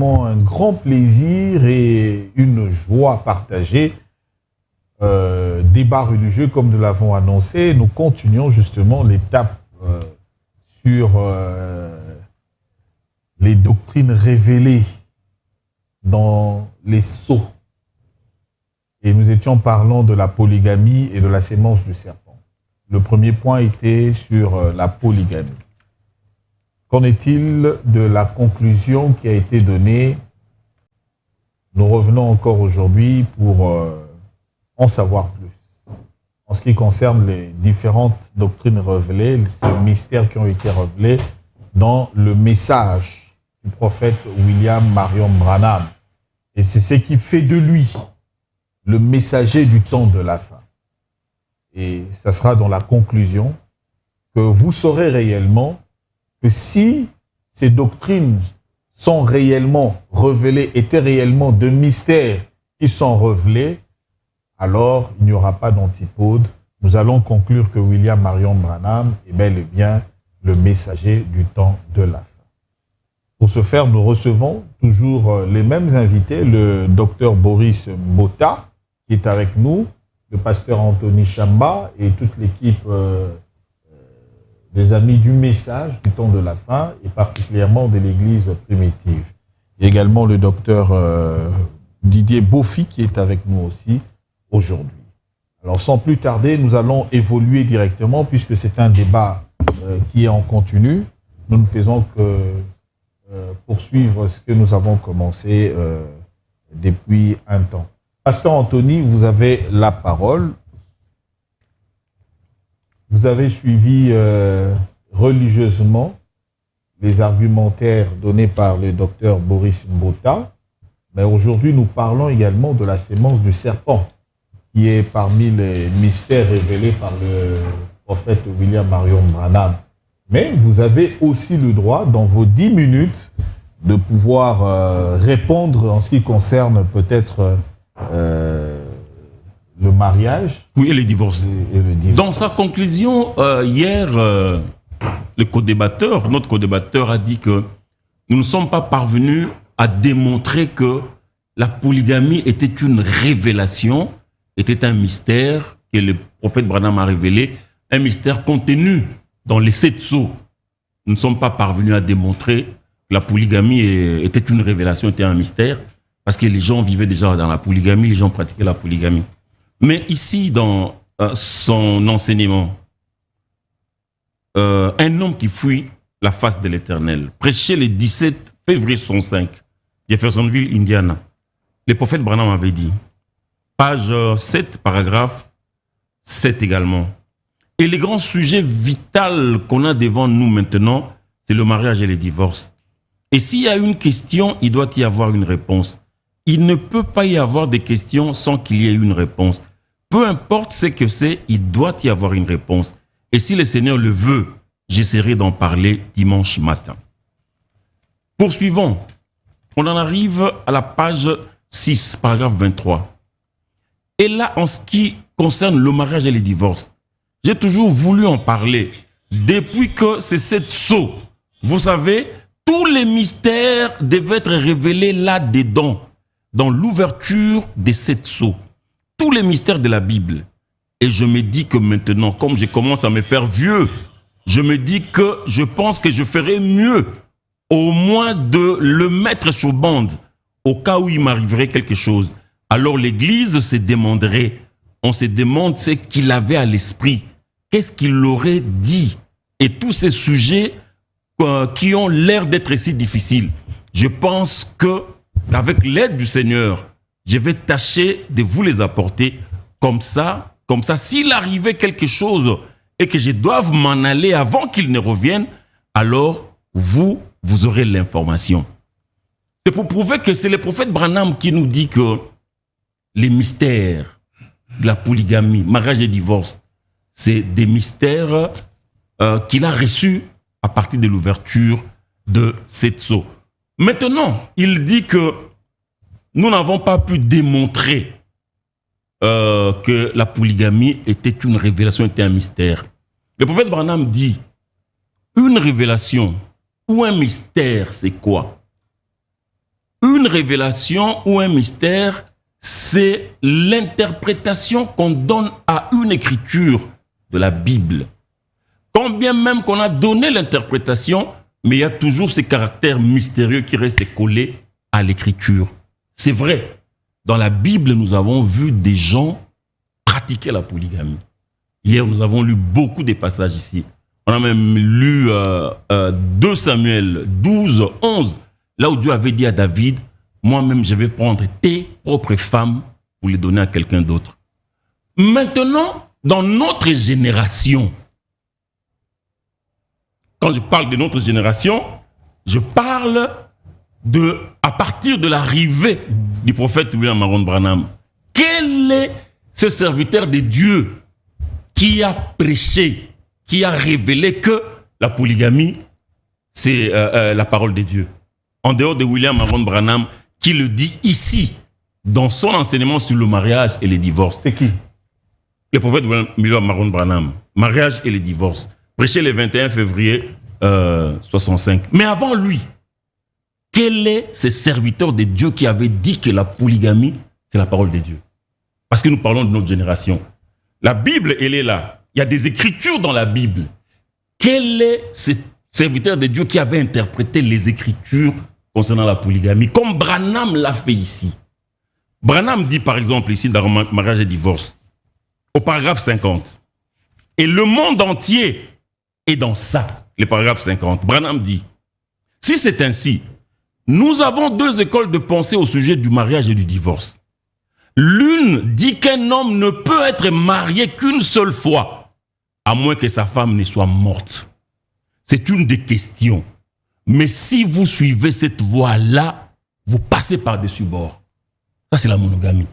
Un grand plaisir et une joie partagée. Débat religieux, comme nous l'avons annoncé, nous continuons justement l'étape sur les doctrines révélées dans les sceaux. Et nous étions parlant de la polygamie et de la sémence du serpent. Le premier point était sur la polygamie. Qu'en est-il de la conclusion qui a été donnée? Nous revenons encore aujourd'hui pour en savoir plus. En ce qui concerne les différentes doctrines révélées, ces mystères qui ont été révélés dans le message du prophète William Marion Branham. Et c'est ce qui fait de lui le messager du temps de la fin. Et ça sera dans la conclusion que vous saurez réellement que si ces doctrines sont réellement révélées, étaient réellement de mystères qui sont révélés, alors il n'y aura pas d'antipode. Nous allons conclure que William Marion Branham est bel et bien le messager du temps de la fin. Pour ce faire, nous recevons toujours les mêmes invités, le docteur Boris Mbota, qui est avec nous, le pasteur Anthony Chamba et toute l'équipe des amis du message du temps de la fin et particulièrement de l'église primitive. Et également le docteur Didier Bofi qui est avec nous aussi aujourd'hui. Alors sans plus tarder, nous allons évoluer directement puisque c'est un débat qui est en continu. Nous ne faisons que poursuivre ce que nous avons commencé depuis un temps. Pasteur Anthony, vous avez la parole. Vous avez suivi religieusement les argumentaires donnés par le docteur Boris Mbota, mais aujourd'hui nous parlons également de la sémence du serpent, qui est parmi les mystères révélés par le prophète William Marion Branham. Mais vous avez aussi le droit, dans vos 10 minutes, de pouvoir répondre en ce qui concerne peut-être le mariage. Oui, et le divorce. Et le divorce. Dans sa conclusion, hier, notre co-débatteur a dit que nous ne sommes pas parvenus à démontrer que la polygamie était une révélation, était un mystère que le prophète Branham a révélé, un mystère contenu dans les 7 sceaux. Nous ne sommes pas parvenus à démontrer que la polygamie était une révélation, était un mystère, parce que les gens vivaient déjà dans la polygamie, les gens pratiquaient la polygamie. Mais ici, dans son enseignement, un homme qui fuit la face de l'Éternel, prêché le 17 février 1965, Jeffersonville, Indiana. Le prophète Branham avait dit, page 7, paragraphe 7 également. Et le grand sujet vital qu'on a devant nous maintenant, c'est le mariage et le divorce. Et s'il y a une question, il doit y avoir une réponse. Il ne peut pas y avoir de questions sans qu'il y ait une réponse. Peu importe ce que c'est, il doit y avoir une réponse. Et si le Seigneur le veut, j'essaierai d'en parler dimanche matin. Poursuivons. On en arrive à la page 6, paragraphe 23. Et là, en ce qui concerne le mariage et le divorce, j'ai toujours voulu en parler. Depuis que c'est cette sceau, vous savez, tous les mystères devaient être révélés là-dedans, dans l'ouverture des 7 sceaux. Tous les mystères de la Bible. Et je me dis que maintenant, comme je commence à me faire vieux, je me dis que je pense que je ferais mieux, au moins de le mettre sur bande, au cas où il m'arriverait quelque chose. Alors l'Église se demanderait, on se demande ce qu'il avait à l'esprit, qu'est-ce qu'il aurait dit, et tous ces sujets qui ont l'air d'être si difficiles. Je pense qu'avec l'aide du Seigneur, je vais tâcher de vous les apporter comme ça, s'il arrivait quelque chose et que je doive m'en aller avant qu'il ne revienne, alors vous aurez l'information. C'est pour prouver que c'est le prophète Branham qui nous dit que les mystères de la polygamie, mariage et divorce, c'est des mystères qu'il a reçus à partir de l'ouverture de cette sceau. Maintenant, il dit que nous n'avons pas pu démontrer que la polygamie était une révélation, était un mystère. Le prophète Branham dit, une révélation ou un mystère, c'est quoi? une révélation ou un mystère, c'est l'interprétation qu'on donne à une écriture de la Bible. Quand bien même qu'on a donné l'interprétation, mais il y a toujours ces caractères mystérieux qui restent collés à l'écriture. C'est vrai, dans la Bible, nous avons vu des gens pratiquer la polygamie. Hier, nous avons lu beaucoup de passages ici. On a même lu 2 Samuel 12, 11, là où Dieu avait dit à David, moi-même, je vais prendre tes propres femmes pour les donner à quelqu'un d'autre. Maintenant, dans notre génération, quand je parle de notre génération, je parle à partir de l'arrivée du prophète William Maron Branham. Quel est ce serviteur de Dieu qui a prêché, qui a révélé que la polygamie, c'est la parole de Dieu? En dehors de William Maron Branham, qui le dit ici, dans son enseignement sur le mariage et les divorces. C'est qui? Le prophète William Maron Branham. Mariage et les divorces. Prêché le 21 février 65. Mais avant lui, quel est ce serviteur de Dieu qui avait dit que la polygamie, c'est la parole de Dieu? Parce que nous parlons de notre génération. La Bible, elle est là. Il y a des écritures dans la Bible. Quel est ce serviteur de Dieu qui avait interprété les écritures concernant la polygamie, comme Branham l'a fait ici? Branham dit par exemple ici dans Mariage et divorce, au paragraphe 50, et le monde entier est dans ça, le paragraphe 50. Branham dit, si c'est ainsi, nous avons 2 écoles de pensée au sujet du mariage et du divorce. L'une dit qu'un homme ne peut être marié qu'une seule fois, à moins que sa femme ne soit morte. C'est une des questions. Mais si vous suivez cette voie-là, vous passez par-dessus bord. Ça, c'est la monogamie.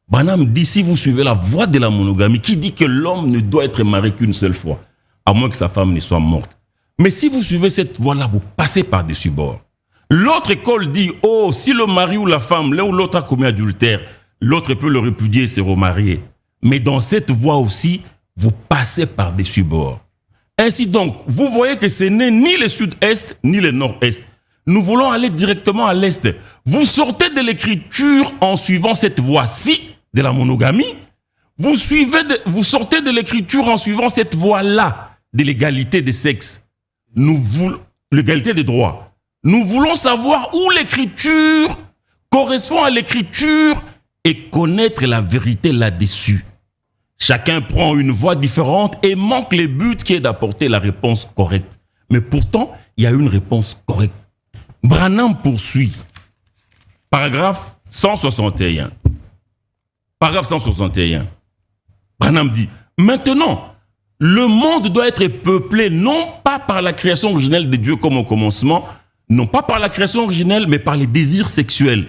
Branham dit, si vous suivez la voie de la monogamie, qui dit que l'homme ne doit être marié qu'une seule fois, à moins que sa femme ne soit morte. Mais si vous suivez cette voie-là, vous passez par-dessus bord. L'autre école dit, oh, si le mari ou la femme, l'un ou l'autre a commis adultère, l'autre peut le répudier et se remarier. Mais dans cette voie aussi, vous passez par-dessus bord. Ainsi donc, vous voyez que ce n'est ni le sud-est, ni le nord-est. Nous voulons aller directement à l'est. Vous sortez de l'écriture en suivant cette voie-ci de la monogamie. Vous sortez de l'écriture en suivant cette voie-là de l'égalité des sexes. L'égalité des droits. Nous voulons savoir où l'écriture correspond à l'écriture et connaître la vérité là-dessus. Chacun prend une voie différente et manque le but qui est d'apporter la réponse correcte. Mais pourtant, il y a une réponse correcte. Branham poursuit. Paragraphe 161. Paragraphe 161. Branham dit, maintenant, le monde doit être peuplé non pas par la création originelle de Dieu comme au commencement, non pas par la création originelle, mais par les désirs sexuels.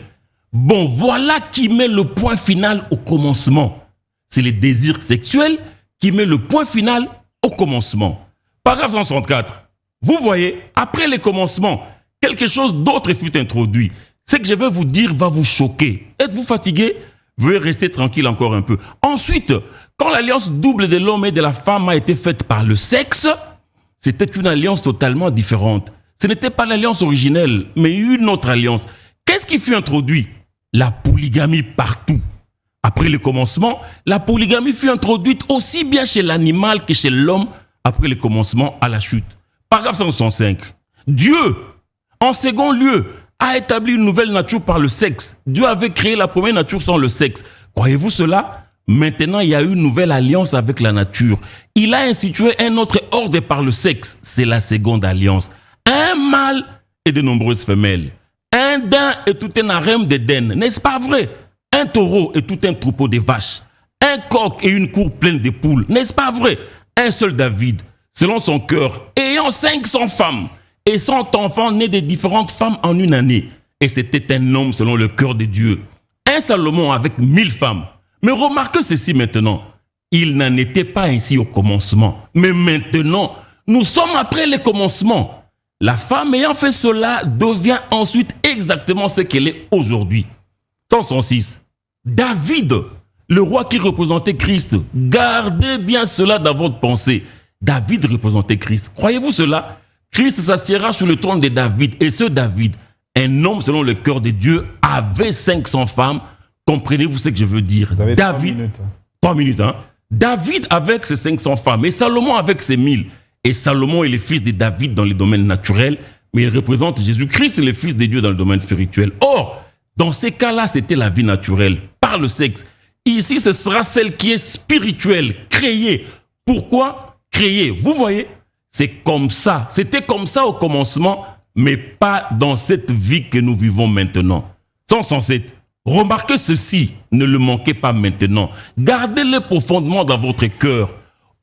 Bon, voilà qui met le point final au commencement. C'est les désirs sexuels qui met le point final au commencement. Paragraphe 164. Vous voyez, après le commencement, quelque chose d'autre fut introduit. Ce que je vais vous dire va vous choquer. Êtes-vous fatigué? Veuillez rester tranquille encore un peu. Ensuite, quand l'alliance double de l'homme et de la femme a été faite par le sexe, c'était une alliance totalement différente. Ce n'était pas l'alliance originelle, mais une autre alliance. Qu'est-ce qui fut introduit? La polygamie partout. Après le commencement, la polygamie fut introduite aussi bien chez l'animal que chez l'homme après le commencement à la chute. Paragraphe 165. Dieu, en second lieu, a établi une nouvelle nature par le sexe. Dieu avait créé la première nature sans le sexe. Croyez-vous cela? Maintenant, il y a une nouvelle alliance avec la nature. Il a institué un autre ordre par le sexe. C'est la seconde alliance. Un mâle et de nombreuses femelles. Un daim et tout un harem de daines. N'est-ce pas vrai? Un taureau et tout un troupeau de vaches. Un coq et une cour pleine de poules. N'est-ce pas vrai? Un seul David, selon son cœur, ayant 500 femmes et 100 enfants nés de différentes femmes en une année. Et c'était un homme selon le cœur de Dieu. Un Salomon avec 1000 femmes. Mais remarquez ceci maintenant. Il n'en était pas ainsi au commencement. Mais maintenant, nous sommes après le commencement. La femme ayant fait cela devient ensuite exactement ce qu'elle est aujourd'hui. 106. David, le roi qui représentait Christ, gardez bien cela dans votre pensée. David représentait Christ. Croyez-vous cela? Christ s'assiera sur le trône de David. Et ce David, un homme selon le cœur de Dieu avait 500 femmes. Comprenez-vous ce que je veux dire? Vous avez David, 3 minutes, hein? David avec ses 500 femmes et Salomon avec ses 1000. Et Salomon est le fils de David dans les domaines naturels, mais il représente Jésus-Christ, le fils de Dieu dans le domaine spirituel. Or, dans ces cas-là, c'était la vie naturelle, par le sexe. Ici, ce sera celle qui est spirituelle, créée. Pourquoi créée? Vous voyez, c'est comme ça. C'était comme ça au commencement, mais pas dans cette vie que nous vivons maintenant. 107. Remarquez ceci, ne le manquez pas maintenant. Gardez-le profondément dans votre cœur.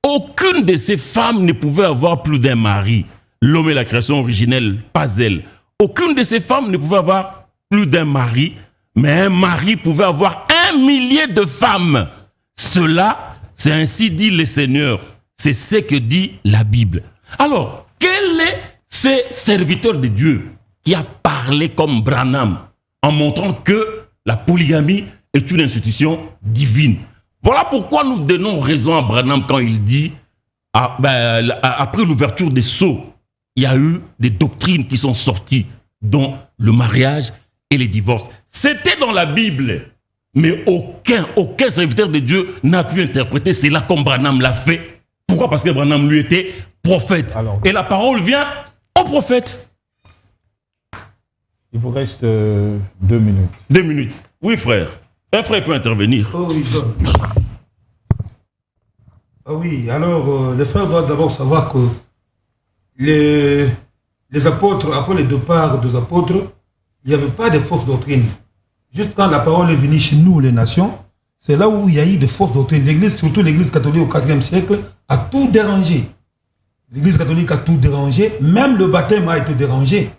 Aucune de ces femmes ne pouvait avoir plus d'un mari. L'homme est la création originelle, pas elle. Aucune de ces femmes ne pouvait avoir plus d'un mari, mais un mari pouvait avoir 1 millier de femmes. Cela, c'est ainsi dit le Seigneur. C'est ce que dit la Bible. Alors, quel est ce serviteur de Dieu qui a parlé comme Branham en montrant que la polygamie est une institution divine? Voilà pourquoi nous donnons raison à Branham quand il dit, après l'ouverture des sceaux, il y a eu des doctrines qui sont sorties, dont le mariage et les divorces. C'était dans la Bible, mais aucun serviteur de Dieu n'a pu interpréter cela comme Branham l'a fait. Pourquoi? Parce que Branham lui était prophète. Alors, et la parole vient au prophète. Il vous reste 2 minutes. 2 minutes. Oui, frère. Un frère peut intervenir. Oh oui, oui, alors les frères doivent d'abord savoir que les apôtres, après le départ des apôtres, il n'y avait pas de fausses doctrines. Juste quand la parole est venue chez nous, les nations, c'est là où il y a eu de fausses doctrines. L'Église, surtout l'Église catholique au IVe siècle, a tout dérangé. L'Église catholique a tout dérangé, même le baptême a été dérangé.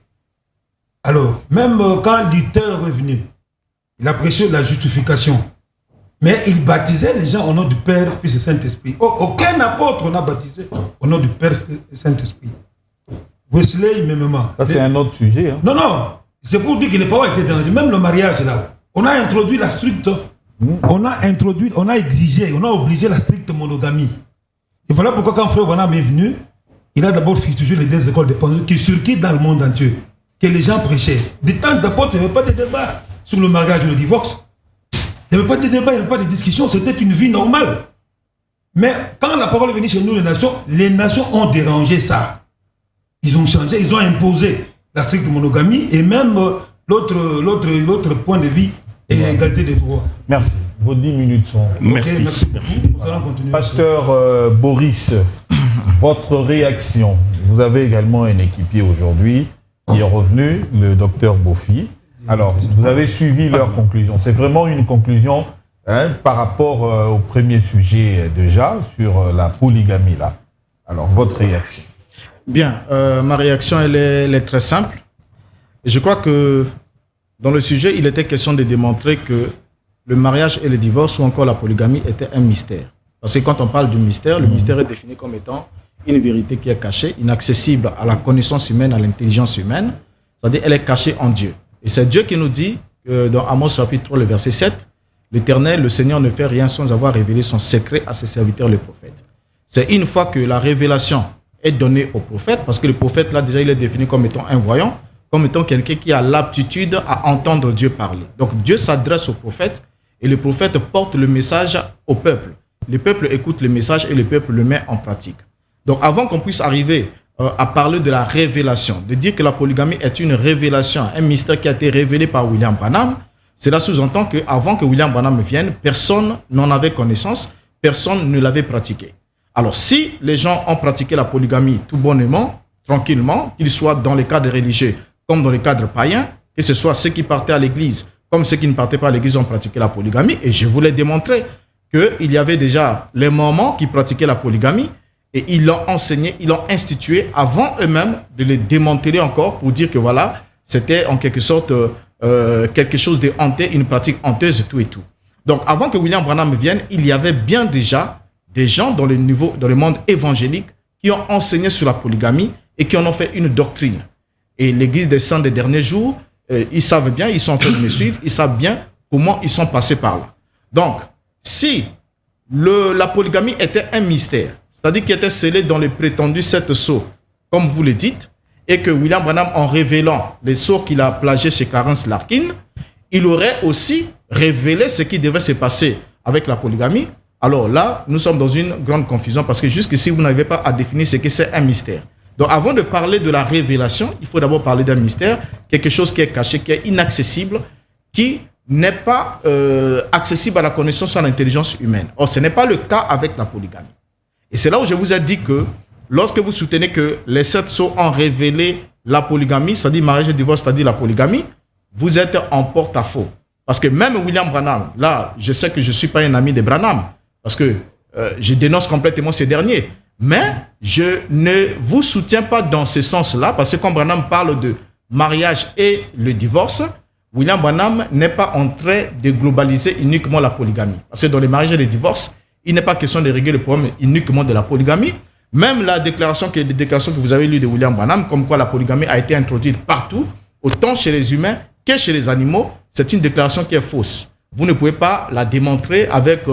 Alors, même quand Luther est revenu, il a prêché la justification. Mais il baptisait les gens au nom du Père, Fils et Saint-Esprit. Aucun apôtre n'a baptisé au nom du Père, Fils et Saint-Esprit. Wesley, même. Ça, c'est un autre sujet. Hein. Non. C'est pour dire que les paroles étaient dérangées. Même le mariage, là. On a introduit la stricte. On a exigé, on a obligé la stricte monogamie. Et voilà pourquoi quand Frère Branham est venu, il a d'abord fustigé les 2 écoles de pensée qui circulent dans le monde entier. Que les gens prêchaient. Des temps d'apôtres, il n'y avait pas de débat sur le mariage et le divorce. Il n'y avait pas de débat, il n'y avait pas de discussion, c'était une vie normale. Mais quand la parole est venue chez nous, les nations ont dérangé ça. Ils ont changé, ils ont imposé la stricte monogamie et même l'autre point de vie et égalité des droits. Merci. Vos 10 minutes sont... Merci. Merci. Nous allons continuer. Pasteur Boris, votre réaction. Vous avez également un équipier aujourd'hui qui est revenu, le docteur Bofi. Alors, vous avez suivi leur conclusion. C'est vraiment une conclusion par rapport au premier sujet déjà, sur la polygamie là. Alors, votre réaction? Bien, ma réaction, elle est très simple. Je crois que dans le sujet, il était question de démontrer que le mariage et le divorce ou encore la polygamie étaient un mystère. Parce que quand on parle du mystère, le mystère est défini comme étant une vérité qui est cachée, inaccessible à la connaissance humaine, à l'intelligence humaine. C'est-à-dire elle est cachée en Dieu. Et c'est Dieu qui nous dit, dans Amos chapitre 3, le verset 7, « L'Éternel, le Seigneur, ne fait rien sans avoir révélé son secret à ses serviteurs, les prophètes. » C'est une fois que la révélation est donnée au prophète, parce que le prophète, là, déjà, il est défini comme étant un voyant, comme étant quelqu'un qui a l'aptitude à entendre Dieu parler. Donc, Dieu s'adresse au prophète, et le prophète porte le message au peuple. Le peuple écoute le message et le peuple le met en pratique. Donc, avant qu'on puisse arriver à parler de la révélation, de dire que la polygamie est une révélation, un mystère qui a été révélé par William Branham, cela sous-entend qu'avant que William Branham vienne, personne n'en avait connaissance, personne ne l'avait pratiqué. Alors, si les gens ont pratiqué la polygamie tout bonnement, tranquillement, qu'ils soient dans les cadres religieux comme dans les cadres païens, que ce soit ceux qui partaient à l'église comme ceux qui ne partaient pas à l'église ont pratiqué la polygamie, et je voulais démontrer qu'il y avait déjà les Mormons qui pratiquaient la polygamie, et ils l'ont enseigné, ils l'ont institué avant eux-mêmes de les démanteler encore pour dire que voilà, c'était en quelque sorte quelque chose de hanté, une pratique honteuse et tout et tout. Donc avant que William Branham vienne, il y avait bien déjà des gens dans le monde évangélique qui ont enseigné sur la polygamie et qui en ont fait une doctrine. Et l'Église des Saints des derniers jours, ils savent bien, ils sont en train de me suivre, ils savent bien comment ils sont passés par là. Donc, si la polygamie était un mystère, c'est-à-dire qu'il était scellé dans les prétendus 7 sceaux, comme vous le dites, et que William Branham, en révélant les sceaux qu'il a plagiés chez Clarence Larkin, il aurait aussi révélé ce qui devait se passer avec la polygamie. Alors là, nous sommes dans une grande confusion parce que jusqu'ici, vous n'avez pas à définir ce que c'est un mystère. Donc avant de parler de la révélation, il faut d'abord parler d'un mystère, quelque chose qui est caché, qui est inaccessible, qui n'est pas accessible à la connaissance ou à l'intelligence humaine. Or, ce n'est pas le cas avec la polygamie. Et c'est là où je vous ai dit que lorsque vous soutenez que les 7 sceaux ont révélé la polygamie, c'est-à-dire mariage et divorce, c'est-à-dire la polygamie, vous êtes en porte-à-faux. Parce que même William Branham, là, je sais que je ne suis pas un ami de Branham, parce que je dénonce complètement ces derniers. Mais je ne vous soutiens pas dans ce sens-là, parce que quand Branham parle de mariage et le divorce, William Branham n'est pas en train de globaliser uniquement la polygamie. Parce que dans les mariages et les divorces, il n'est pas question de régler le problème uniquement de la polygamie. Même les déclarations que vous avez lues de William Branham, comme quoi la polygamie a été introduite partout, autant chez les humains que chez les animaux, c'est une déclaration qui est fausse. Vous ne pouvez pas la démontrer avec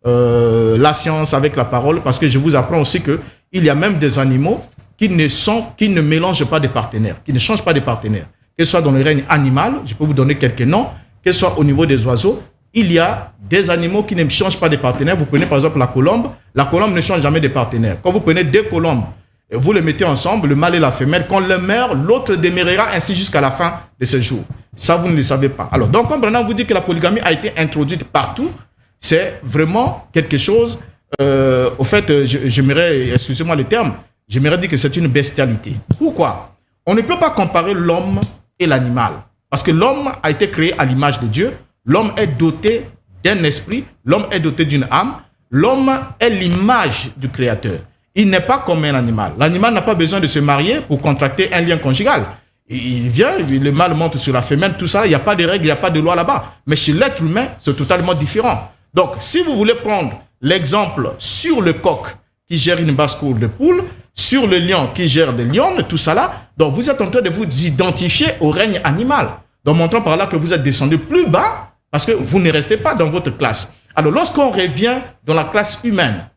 la science, avec la parole, parce que je vous apprends aussi qu'il y a même des animaux qui ne mélangent pas de partenaires, qui ne changent pas de partenaires. Que ce soit dans le règne animal, je peux vous donner quelques noms, que ce soit au niveau des oiseaux, il y a des animaux qui ne changent pas de partenaires. Vous prenez par exemple la colombe ne change jamais de partenaire. Quand vous prenez 2 colombes, et vous les mettez ensemble, le mâle et la femelle, quand l'un meurt, l'autre demeurera ainsi jusqu'à la fin de ce jour. Ça, vous ne le savez pas. Alors, donc, quand Branham vous dit que la polygamie a été introduite partout, c'est vraiment quelque chose, au fait, j'aimerais, excusez-moi le terme, j'aimerais dire que c'est une bestialité. Pourquoi? On ne peut pas comparer l'homme et l'animal. Parce que l'homme a été créé à l'image de Dieu. L'homme est doté d'un esprit. L'homme est doté d'une âme. L'homme est l'image du Créateur. Il n'est pas comme un animal. L'animal n'a pas besoin de se marier pour contracter un lien conjugal. Il vient, le mâle monte sur la femelle, tout ça. Il n'y a pas de règles, il n'y a pas de loi là-bas. Mais chez l'être humain, c'est totalement différent. Donc, si vous voulez prendre l'exemple sur le coq qui gère une basse-cour de poule, sur le lion qui gère des lions, tout ça là, donc vous êtes en train de vous identifier au règne animal. Donc, montrant par là que vous êtes descendu plus bas parce que vous ne restez pas dans votre classe. Alors, lorsqu'on revient dans la classe humaine,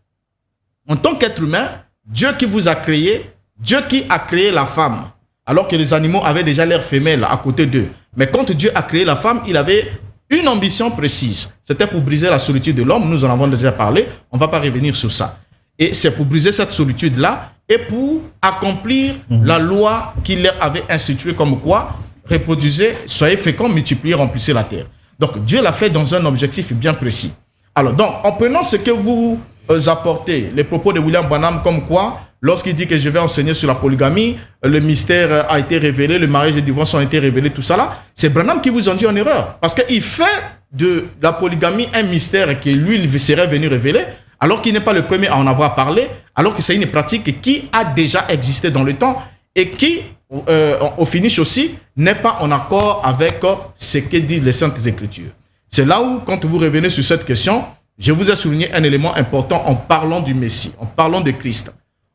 en tant qu'être humain, Dieu qui vous a créé, Dieu qui a créé la femme, alors que les animaux avaient déjà leur femelle à côté d'eux. Mais quand Dieu a créé la femme, il avait une ambition précise. C'était pour briser la solitude de l'homme. Nous en avons déjà parlé. On ne va pas revenir sur ça. Et c'est pour briser cette solitude-là et pour accomplir la loi qu'il leur avait instituée comme quoi reproduisez, soyez féconds, multipliez, remplissez la terre. Donc Dieu l'a fait dans un objectif bien précis. Alors donc, en prenant ce que vous apportez, les propos de William Branham comme quoi, lorsqu'il dit que je vais enseigner sur la polygamie, le mystère a été révélé, le mariage et le divorce ont été révélés, tout ça là, c'est Branham qui vous en dit en erreur. Parce qu'il fait de la polygamie un mystère que lui, il serait venu révéler, alors qu'il n'est pas le premier à en avoir parlé, alors que c'est une pratique qui a déjà existé dans le temps et qui, au finish aussi, n'est pas en accord avec ce que disent les Saintes Écritures. C'est là où, quand vous revenez sur cette question, je vous ai souligné un élément important en parlant du Messie, en parlant de Christ,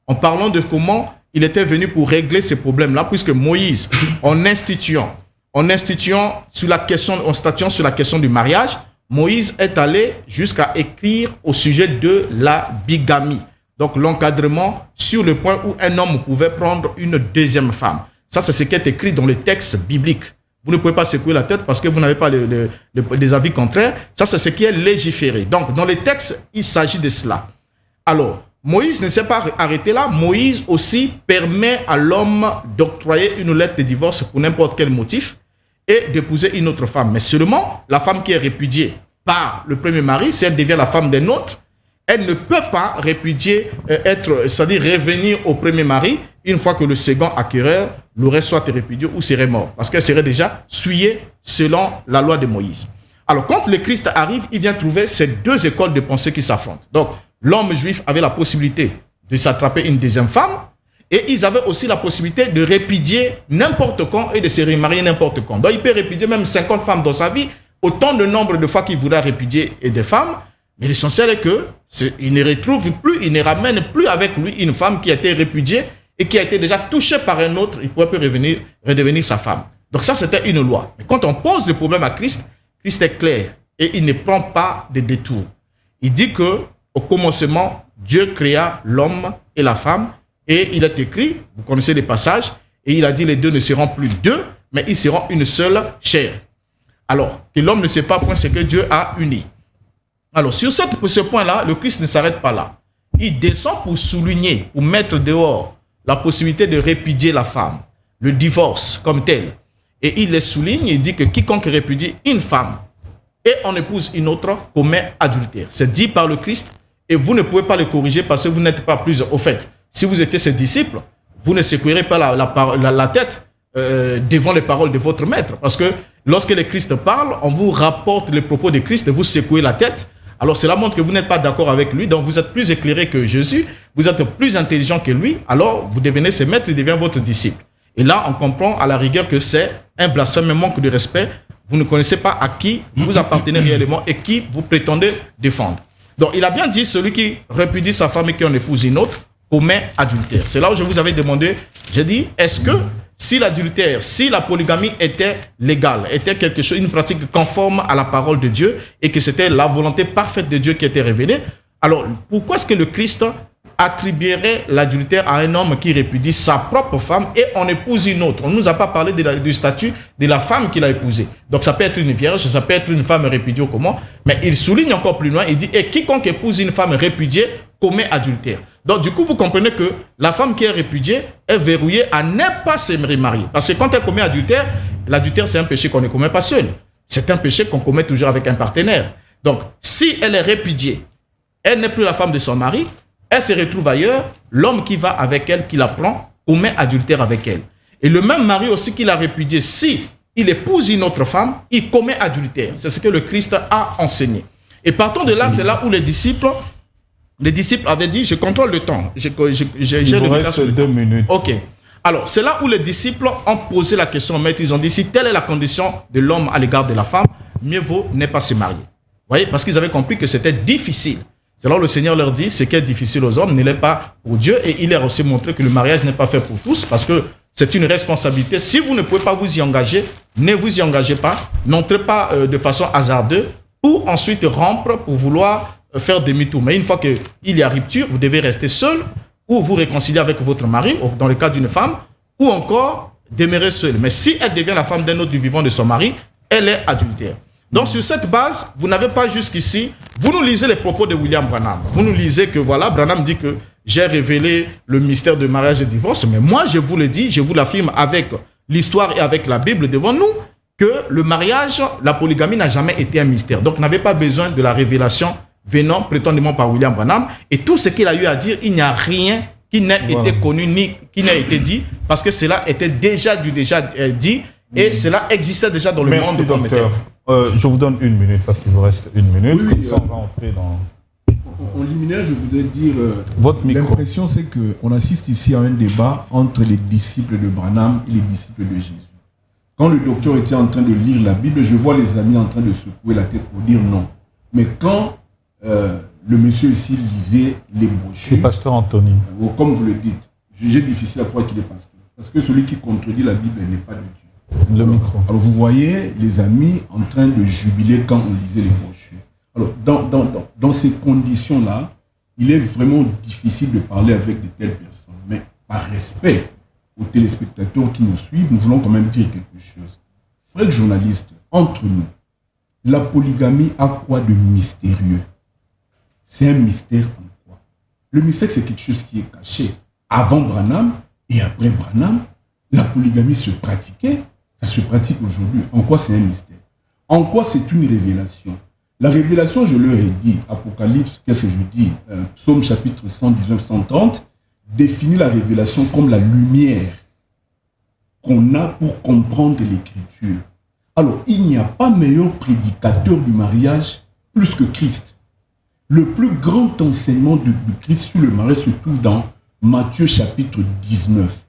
en parlant de comment il était venu pour régler ces problèmes-là, puisque Moïse, en instituant sur la question, en statuant sur la question du mariage, Moïse est allé jusqu'à écrire au sujet de la bigamie. Donc l'encadrement sur le point où un homme pouvait prendre une deuxième femme. Ça, c'est ce qui est écrit dans les textes bibliques. Vous ne pouvez pas secouer la tête parce que vous n'avez pas des avis contraires. Ça, c'est ce qui est légiféré. Donc, dans les textes, il s'agit de cela. Alors, Moïse ne s'est pas arrêté là. Moïse aussi permet à l'homme d'octroyer une lettre de divorce pour n'importe quel motif et d'épouser une autre femme. Mais seulement, la femme qui est répudiée par le premier mari, si elle devient la femme d'un autre, elle ne peut pas répudier, c'est-à-dire revenir au premier mari une fois que le second acquéreur l'aurait soit répudié ou serait mort, parce qu'elle serait déjà souillée selon la loi de Moïse. Alors, quand le Christ arrive, il vient trouver ces deux écoles de pensée qui s'affrontent. Donc, l'homme juif avait la possibilité de s'attraper une deuxième femme, et ils avaient aussi la possibilité de répudier n'importe quand et de se remarier n'importe quand. Donc, il peut répudier même 50 femmes dans sa vie, autant de nombre de fois qu'il voudra répudier des femmes, mais l'essentiel est qu'il ne retrouve plus, il ne ramène plus avec lui une femme qui a été répudiée et qui a été déjà touchée par un autre, il pourrait redevenir sa femme. Donc ça, c'était une loi. Mais quand on pose le problème à Christ, Christ est clair et il ne prend pas de détour. Il dit qu'au commencement, Dieu créa l'homme et la femme et il est écrit, vous connaissez les passages, Et il a dit les deux ne seront plus deux, mais ils seront une seule chair. Alors, que l'homme ne sait pas point ce que Dieu a uni. Alors, sur ce point-là, le Christ ne s'arrête pas là. Il descend pour souligner, pour mettre dehors la possibilité de répudier la femme, le divorce comme tel. Et il les souligne, il dit que quiconque répudie une femme et en épouse une autre commet adultère. C'est dit par le Christ et vous ne pouvez pas le corriger parce que vous n'êtes pas plus au fait. Si vous étiez ses disciples, vous ne secouerez pas la tête devant les paroles de votre maître. Parce que lorsque le Christ parle, on vous rapporte les propos de Christ et vous secouez la tête. Alors cela montre que vous n'êtes pas d'accord avec lui, donc vous êtes plus éclairé que Jésus, vous êtes plus intelligent que lui, alors vous devenez ses maîtres, il devient votre disciple. Et là, on comprend à la rigueur que c'est un blasphème, un manque de respect. Vous ne connaissez pas à qui vous appartenez réellement et qui vous prétendez défendre. Donc il a bien dit, celui qui répudie sa femme et qui en épouse une autre, commet adultère. C'est là où je vous avais demandé, j'ai dit, est-ce que si l'adultère, si la polygamie était légale, était quelque chose, une pratique conforme à la parole de Dieu et que c'était la volonté parfaite de Dieu qui était révélée, alors pourquoi est-ce que le Christ attribuerait l'adultère à un homme qui répudie sa propre femme et en épouse une autre? On ne nous a pas parlé du statut de la femme qu'il a épousée. Donc ça peut être une vierge, ça peut être une femme répudiée ou comment, mais il souligne encore plus loin, il dit, et quiconque épouse une femme répudiée commet adultère. Donc, du coup, vous comprenez que la femme qui est répudiée est verrouillée à ne pas se remarier. Parce que quand elle commet adultère, l'adultère, c'est un péché qu'on ne commet pas seul. C'est un péché qu'on commet toujours avec un partenaire. Donc, si elle est répudiée, elle n'est plus la femme de son mari, elle se retrouve ailleurs, l'homme qui va avec elle, qui la prend, commet adultère avec elle. Et le même mari aussi qui l'a répudiée, si il épouse une autre femme, il commet adultère. C'est ce que le Christ a enseigné. Et partant de là, c'est là où les disciples avaient dit, je contrôle le temps. Il vous reste 2 minutes. Ok. Alors, c'est là où les disciples ont posé la question au maître. Ils ont dit, si telle est la condition de l'homme à l'égard de la femme, mieux vaut ne pas se marier. Vous voyez, parce qu'ils avaient compris que c'était difficile. C'est là où le Seigneur leur dit, ce qui est difficile aux hommes ne l'est pas pour Dieu. Et il leur a aussi montré que le mariage n'est pas fait pour tous, parce que c'est une responsabilité. Si vous ne pouvez pas vous y engager, ne vous y engagez pas. N'entrez pas de façon hasardeuse, ou ensuite rompre pour vouloir faire demi-tour. Mais une fois qu'il y a rupture, vous devez rester seul ou vous réconcilier avec votre mari, dans le cas d'une femme, ou encore demeurer seul. Mais si elle devient la femme d'un autre du vivant de son mari, elle est adultère. Donc sur cette base, vous n'avez pas jusqu'ici, vous nous lisez les propos de William Branham. Vous nous lisez que voilà, Branham dit que j'ai révélé le mystère de mariage et divorce, mais moi je vous le dis, je vous l'affirme avec l'histoire et avec la Bible devant nous, que le mariage, la polygamie n'a jamais été un mystère. Donc, n'avait pas besoin de la révélation venant prétendument par William Branham. Et tout ce qu'il a eu à dire, il n'y a rien qui n'a été connu ni qui n'a été dit, parce que cela était déjà dit et cela existait déjà dans le monde. Merci, docteur. Je vous donne 1 minute parce qu'il vous reste 1 minute. Oui, comme ça, on va entrer dans... En liminaire, je voudrais dire... Votre micro. L'impression, c'est qu'on assiste ici à un débat entre les disciples de Branham et les disciples de Jésus. Quand le docteur était en train de lire la Bible, je vois les amis en train de secouer la tête pour dire non. Mais quand le monsieur ici lisait les brochures... Le pasteur Anthony. Comme vous le dites, j'ai difficile à croire qu'il est pasteur. Parce que celui qui contredit la Bible n'est pas de Dieu. Le micro. Alors vous voyez les amis en train de jubiler quand on lisait les brochures. Alors dans ces conditions-là, il est vraiment difficile de parler avec de telles personnes. Mais par respect aux téléspectateurs qui nous suivent, nous voulons quand même dire quelque chose. Frères journalistes, entre nous, la polygamie a quoi de mystérieux? C'est un mystère en quoi? Le mystère, c'est quelque chose qui est caché. Avant Branham et après Branham, la polygamie se pratiquait. Ça se pratique aujourd'hui. En quoi c'est un mystère? En quoi c'est une révélation? La révélation, je leur ai dit, Apocalypse, qu'est-ce que je dis? Psaume chapitre 119-130, définit la révélation comme la lumière qu'on a pour comprendre l'Écriture. Alors, il n'y a pas meilleur prédicateur du mariage plus que Christ. Le plus grand enseignement de Christ sur le mariage se trouve dans Matthieu chapitre 19.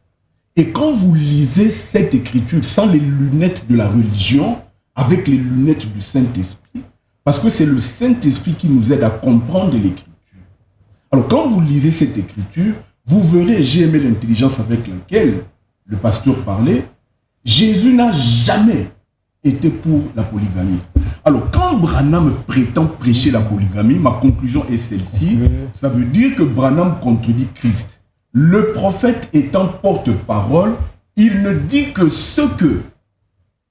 Et quand vous lisez cette écriture sans les lunettes de la religion, avec les lunettes du Saint-Esprit, parce que c'est le Saint-Esprit qui nous aide à comprendre l'écriture. Alors quand vous lisez cette écriture, vous verrez, j'ai aimé l'intelligence avec laquelle le pasteur parlait, Jésus n'a jamais été pour la polygamie. Alors quand Branham prétend prêcher la polygamie, ma conclusion est celle-ci, ça veut dire que Branham contredit Christ. Le prophète étant porte-parole, il ne dit que ce que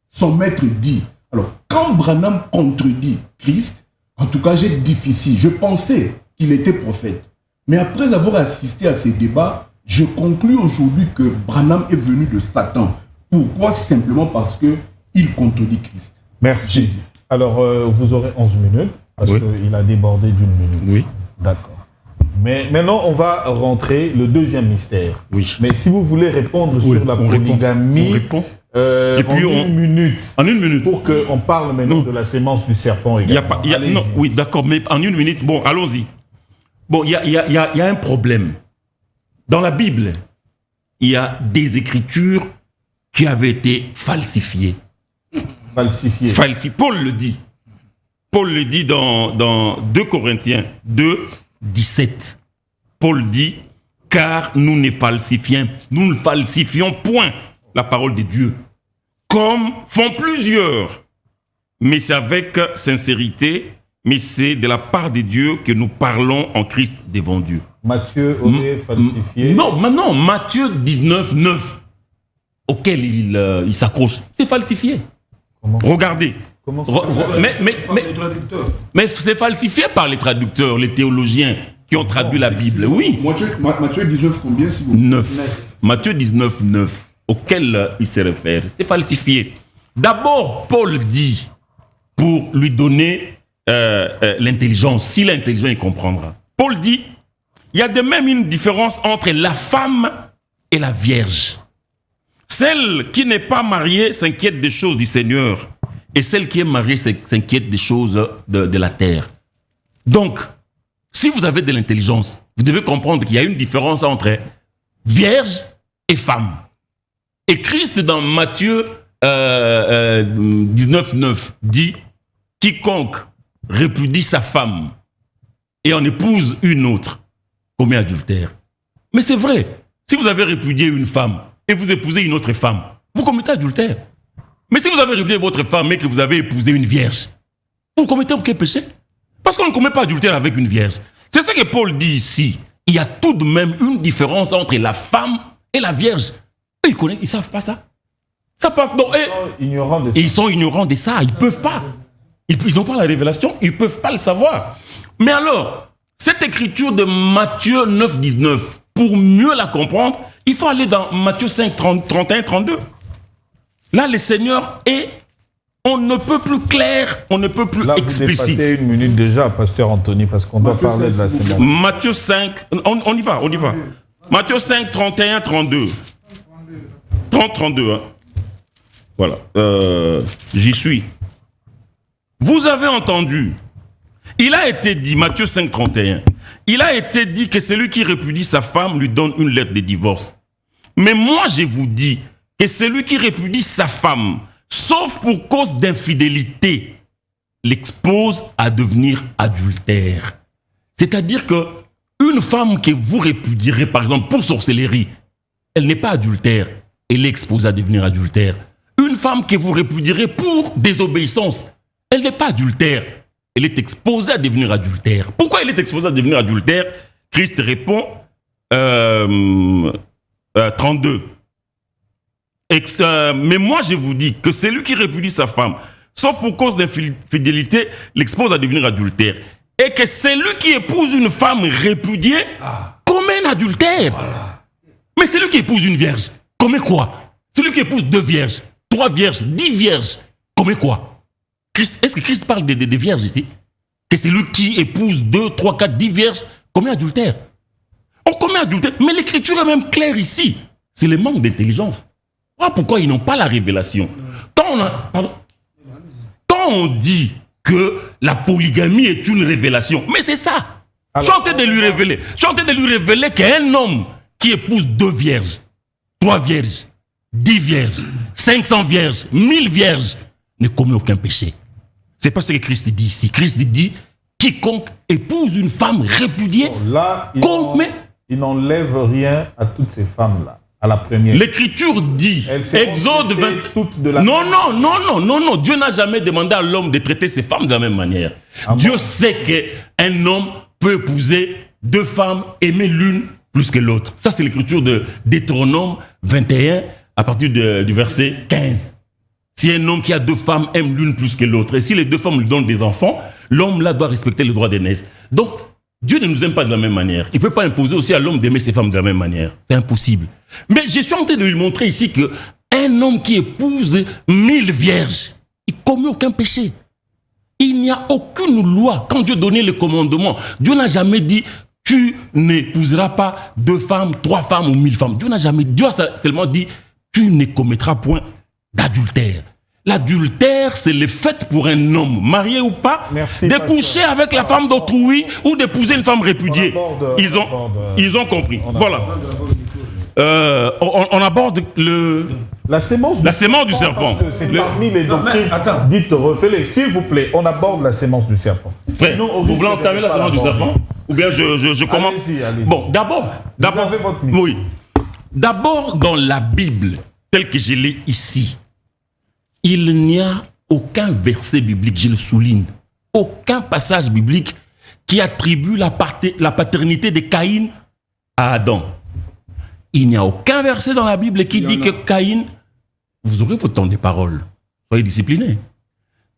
son maître dit. Alors, quand Branham contredit Christ, en tout cas, j'ai difficile. Je pensais qu'il était prophète. Mais après avoir assisté à ces débats, je conclus aujourd'hui que Branham est venu de Satan. Pourquoi? Simplement parce qu'il contredit Christ. Merci. Alors, vous aurez 11 minutes, parce qu'il a débordé d'1 minute. Oui. D'accord. Mais maintenant, on va rentrer le deuxième mystère. Oui. Mais si vous voulez répondre sur la polygamie, on répond. Et puis en une minute. En une minute. Pour qu'on parle maintenant de la sémence du serpent également. Non, oui, d'accord, mais en une minute, bon, allons-y. Bon, il y a un problème. Dans la Bible, il y a des écritures qui avaient été falsifiées. Falsifiées. Paul le dit. Paul le dit dans 2 Corinthiens 2, 17. Paul dit, car nous ne falsifions point la parole de Dieu, comme font plusieurs. Mais c'est avec sincérité, mais c'est de la part de Dieu que nous parlons en Christ devant Dieu. Matthieu aurait falsifié. Non, Matthieu 19, 9, auquel il s'accroche, c'est falsifié. Comment? Regardez. Comment mais c'est falsifié par les traducteurs, les théologiens qui ont traduit la Bible, oui. Matthieu 19, combien s'il vous plaît? 9. Matthieu 19, 9, auquel il se réfère, c'est falsifié. D'abord, Paul dit, pour lui donner l'intelligence, si l'intelligent il comprendra. Paul dit, il y a de même une différence entre la femme et la vierge. Celle qui n'est pas mariée s'inquiète des choses du Seigneur, et celle qui est mariée s'inquiète des choses de la terre. Donc, si vous avez de l'intelligence, vous devez comprendre qu'il y a une différence entre vierge et femme. Et Christ, dans Matthieu 19, 9, dit, quiconque répudie sa femme et en épouse une autre, commet adultère. Mais c'est vrai, si vous avez répudié une femme et vous épousez une autre femme, vous commettez adultère. Mais si vous avez répudié votre femme et que vous avez épousé une vierge, vous commettez aucun péché. Parce qu'on ne commet pas adultère avec une vierge. C'est ce que Paul dit ici. Il y a tout de même une différence entre la femme et la vierge. Et ils ne savent pas ça. Ils sont ignorants de ça. Ils ne peuvent pas. Ils n'ont pas la révélation. Ils ne peuvent pas le savoir. Mais alors, cette écriture de Matthieu 9, 19, pour mieux la comprendre, il faut aller dans Matthieu 5, 31, 32. Là, le Seigneur est, on ne peut plus clair, on ne peut plus là, explicite. Vous dépassez 1 minute déjà, pasteur Anthony, parce qu'on doit parler de la sémence. Matthieu 5, on y va. Matthieu 5, 31, 32. 30, 32. Hein. Voilà. J'y suis. Vous avez entendu. Il a été dit, Matthieu 5, 31. Il a été dit que celui qui répudie sa femme lui donne une lettre de divorce. Mais moi, je vous dis que celui qui répudie sa femme, sauf pour cause d'infidélité, l'expose à devenir adultère. C'est-à-dire que une femme que vous répudierez, par exemple, pour sorcellerie, elle n'est pas adultère, elle est exposée à devenir adultère. Une femme que vous répudierez pour désobéissance, elle n'est pas adultère, elle est exposée à devenir adultère. Pourquoi elle est exposée à devenir adultère? Christ répond 32. Mais moi je vous dis que celui qui répudie sa femme, sauf pour cause d'infidélité, l'expose à devenir adultère. Et que celui qui épouse une femme répudiée commet un adultère. Voilà. Mais celui qui épouse une vierge commet quoi? Celui qui épouse 2 vierges, 3 vierges, 10 vierges, commet quoi? Est-ce que Christ parle des vierges ici? Que celui qui épouse 2, 3, 4, 10 vierges commet adultère. On commet adultère, mais l'écriture est même claire ici. C'est le manque d'intelligence. Voilà pourquoi ils n'ont pas la révélation. Quand on dit que la polygamie est une révélation, mais c'est ça. Je suis en train de lui révéler. Je suis en train de lui révéler qu'un homme qui épouse 2 vierges, 3 vierges, 10 vierges, 500 vierges, 1000 vierges, ne commet aucun péché. C'est pas ce que Christ dit ici. Christ dit, quiconque épouse une femme répudiée, là, il n'enlève rien à toutes ces femmes-là. À la première. L'écriture dit, Exode 20... Non, Dieu n'a jamais demandé à l'homme de traiter ses femmes de la même manière. Dieu sait qu'un homme peut épouser 2 femmes, aimer l'une plus que l'autre. Ça, c'est l'écriture de Deutéronome 21, à partir du verset 15. Si un homme qui a 2 femmes aime l'une plus que l'autre, et si les 2 femmes lui donnent des enfants, l'homme là doit respecter le droit d'aînesse. Donc, Dieu ne nous aime pas de la même manière. Il ne peut pas imposer aussi à l'homme d'aimer ses femmes de la même manière. C'est impossible. Mais je suis en train de lui montrer ici que un homme qui épouse 1000 vierges, il ne commet aucun péché. Il n'y a aucune loi. Quand Dieu donnait le commandement, Dieu n'a jamais dit tu n'épouseras pas 2 femmes, 3 femmes ou 1000 femmes. Dieu n'a jamais dit. Dieu a seulement dit tu ne commettras point d'adultère. L'adultère, c'est le fait pour un homme, marié ou pas, de coucher avec la femme d'autrui ou d'épouser une femme répudiée. Ils ont compris. Voilà. On aborde la sémence du serpent. C'est parmi les doctrines dites refaites. S'il vous plaît, on aborde la sémence du serpent. Frère, vous voulez entamer la sémence du serpent? Ou bien je commence? Allez-y. Bon, d'abord, oui. D'abord, dans la Bible, telle que je l'ai ici, il n'y a aucun verset biblique, je le souligne, aucun passage biblique qui attribue la paternité de Caïn à Adam. Il n'y a aucun verset dans la Bible qui dit que Caïn, vous aurez votre temps de parole, soyez disciplinés.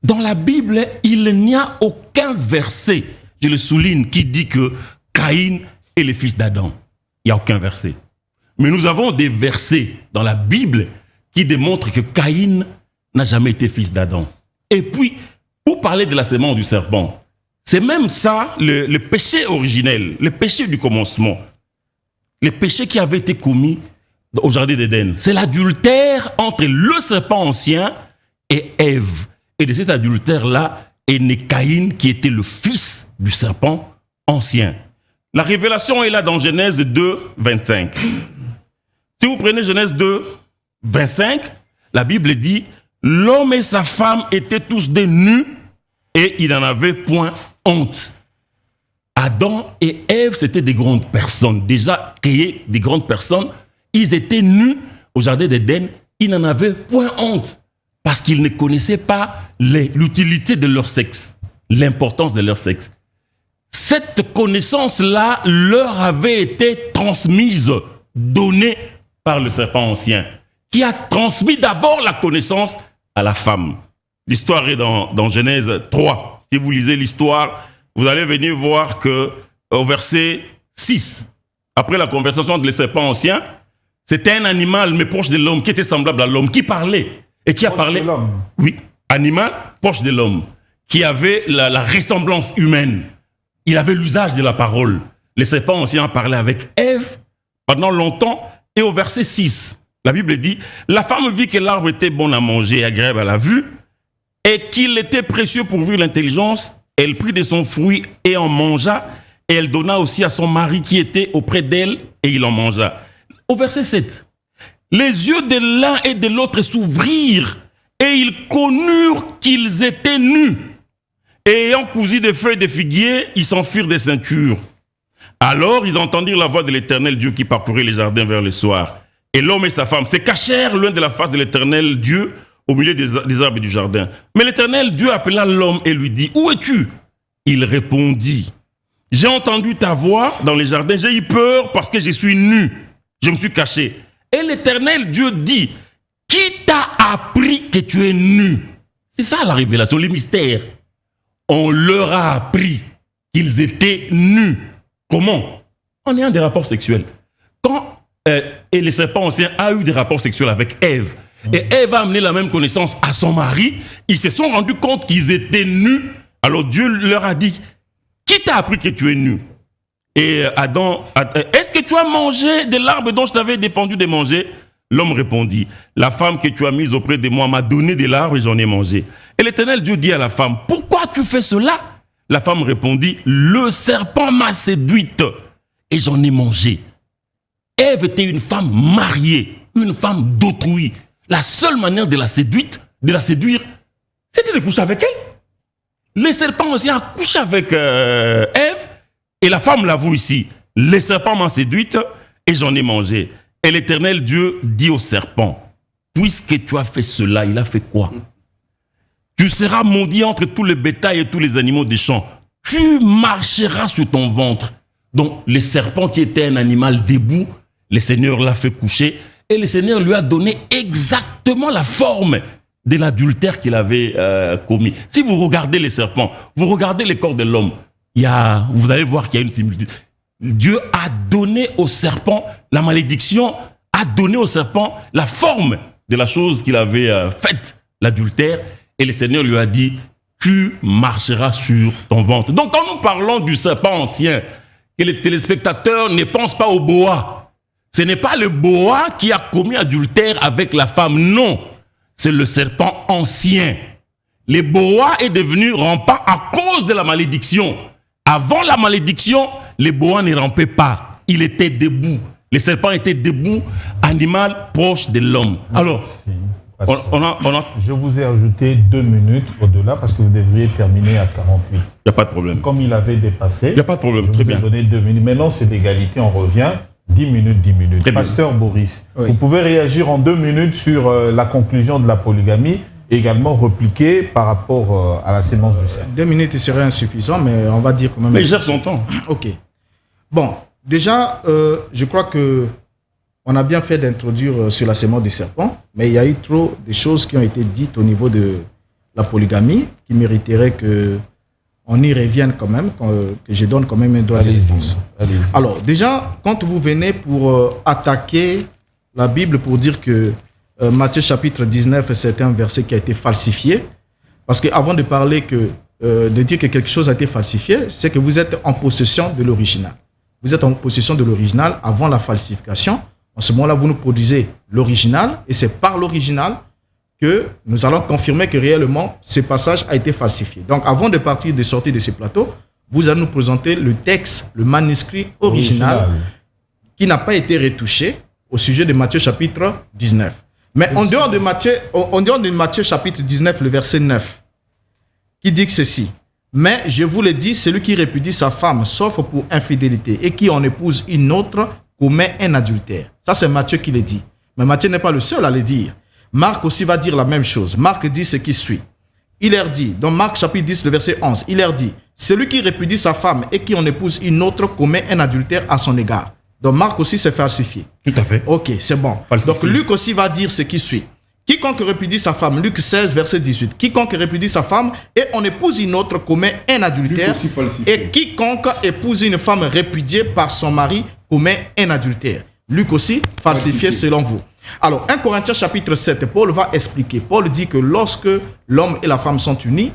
Dans la Bible, il n'y a aucun verset, je le souligne, qui dit que Caïn est le fils d'Adam. Il n'y a aucun verset. Mais nous avons des versets dans la Bible qui démontrent que Caïn n'a jamais été fils d'Adam. Et puis, pour parler de la sémence du serpent, c'est même ça le péché originel, le péché du commencement. Le péché qui avait été commis au jardin d'Éden. C'est l'adultère entre le serpent ancien et Ève. Et de cet adultère-là est né Caïn, qui était le fils du serpent ancien. La révélation est là dans Genèse 2, 25. Si vous prenez Genèse 2, 25, la Bible dit « L'homme et sa femme étaient tous des nus et il n'en avait point honte. » Adam et Ève, c'était des grandes personnes, déjà créées des grandes personnes. Ils étaient nus au jardin d'Éden, ils n'en avaient point honte parce qu'ils ne connaissaient pas l'utilité de leur sexe, l'importance de leur sexe. Cette connaissance-là leur avait été transmise, donnée par le serpent ancien, qui a transmis d'abord la connaissance à la femme. L'histoire est dans Genèse 3. Si vous lisez l'histoire, vous allez venir voir que au verset 6, après la conversation entre le serpent ancien, c'était un animal, mais proche de l'homme, qui était semblable à l'homme, qui parlait. Et qui a parlé. Oui, animal proche de l'homme, qui avait la ressemblance humaine. Il avait l'usage de la parole. Le serpent ancien a parlé avec Ève pendant longtemps. Et au verset 6, la Bible dit, la femme vit que l'arbre était bon à manger et agréable à la vue, et qu'il était précieux pourvu l'intelligence. Elle prit de son fruit et en mangea, et elle donna aussi à son mari qui était auprès d'elle, et il en mangea. Au verset 7, les yeux de l'un et de l'autre s'ouvrirent, et ils connurent qu'ils étaient nus. Et ayant cousu des feuilles de figuier, ils s'enfuirent des ceintures. Alors ils entendirent la voix de l'Éternel Dieu qui parcourait les jardins vers le soir. Et l'homme et sa femme se cachèrent loin de la face de l'Éternel Dieu, au milieu des arbres du jardin. Mais l'Éternel Dieu appela l'homme et lui dit, « Où es-tu » Il répondit, « J'ai entendu ta voix dans les jardins, j'ai eu peur parce que je suis nu, je me suis caché. » Et l'Éternel Dieu dit, « Qui t'a appris que tu es nu ?» C'est ça la révélation, le mystère. On leur a appris qu'ils étaient nus. Comment? En ayant des rapports sexuels. Quand et le serpent ancien a eu des rapports sexuels avec Ève, et Ève a amené la même connaissance à son mari, ils se sont rendus compte qu'ils étaient nus. Alors Dieu leur a dit, qui t'a appris que tu es nu? Et Adam, est-ce que tu as mangé de l'arbre dont je t'avais défendu de manger? L'homme répondit, la femme que tu as mise auprès de moi m'a donné de l'arbre et j'en ai mangé. Et l'Éternel Dieu dit à la femme, pourquoi tu fais cela? La femme répondit, le serpent m'a séduite et j'en ai mangé. Ève était une femme mariée, une femme d'autrui. La seule manière de la séduire, c'était de coucher avec elle. Le serpent aussi a couché avec Ève, et la femme l'avoue ici. Le serpent m'a séduite et j'en ai mangé. Et l'Éternel Dieu dit au serpent, puisque tu as fait cela, il a fait quoi? Tu seras maudit entre tous les bétails et tous les animaux des champs. Tu marcheras sur ton ventre. Donc, le serpent qui était un animal debout, le Seigneur l'a fait coucher et le Seigneur lui a donné exactement la forme de l'adultère qu'il avait commis. Si vous regardez les serpents, vous regardez le corps de l'homme, vous allez voir qu'il y a une similitude. Dieu a donné au serpent la malédiction, a donné au serpent la forme de la chose qu'il avait faite, l'adultère, et le Seigneur lui a dit, tu marcheras sur ton ventre. Donc quand nous parlons du serpent ancien, que les téléspectateurs ne pensent pas au boa. Ce n'est pas le boa qui a commis adultère avec la femme, non. C'est le serpent ancien. Le boa est devenu rampant à cause de la malédiction. Avant la malédiction, le boa ne rampait pas. Il était debout. Le serpent était debout, animal proche de l'homme. Alors, je vous ai ajouté 2 minutes au-delà parce que vous devriez terminer à 48. Il n'y a pas de problème. Comme il avait dépassé, il n'y a pas de problème. Je vous ai donné 2 minutes. Maintenant, c'est d'égalité, on revient. 10 minutes, 10 minutes. Très Pasteur bien. Boris, oui. Vous pouvez réagir en 2 minutes sur la conclusion de la polygamie et également repliquer par rapport à la sémence du serpent. 2 minutes serait insuffisant, mais on va dire quand même... Mais il gère son temps. Ok. Bon, déjà, je crois que on a bien fait d'introduire sur la sémence du serpent, mais il y a eu trop de choses qui ont été dites au niveau de la polygamie qui mériteraient qu'on y revienne quand même, que je donne quand même un droit de réponse. Alors, déjà, quand vous venez pour attaquer la Bible pour dire que Matthieu chapitre 19, c'est un verset qui a été falsifié, parce qu'avant de parler de dire que quelque chose a été falsifié, c'est que vous êtes en possession de l'original. Vous êtes en possession de l'original avant la falsification. En ce moment-là, vous nous produisez l'original et c'est par l'original que nous allons confirmer que réellement ce passage a été falsifié. Donc, avant de partir de sortir de ce plateau, vous allez nous présenter le texte, le manuscrit original qui n'a pas été retouché au sujet de Matthieu chapitre 19. Mais en dehors de Matthieu chapitre 19, le verset 9, qui dit que ceci. Mais je vous le dis, celui qui répudie sa femme, sauf pour infidélité, et qui en épouse une autre, commet un adultère. Ça, c'est Matthieu qui le dit. Mais Matthieu n'est pas le seul à le dire. Marc aussi va dire la même chose. Marc dit ce qui suit. Il leur dit, dans Marc chapitre 10, le verset 11, il leur dit, celui qui répudie sa femme et qui en épouse une autre commet un adultère à son égard. Donc Marc aussi s'est falsifié. Tout à fait. Ok, c'est bon. Falsifié. Donc Luc aussi va dire ce qui suit. Quiconque répudie sa femme, Luc 16, verset 18. Quiconque répudie sa femme et on épouse une autre commet un adultère. Luc aussi falsifié. Et quiconque épouse une femme répudiée par son mari commet un adultère. Luc aussi falsifié selon vous. Alors, 1 Corinthiens chapitre 7, Paul va expliquer. Paul dit que lorsque l'homme et la femme sont unis,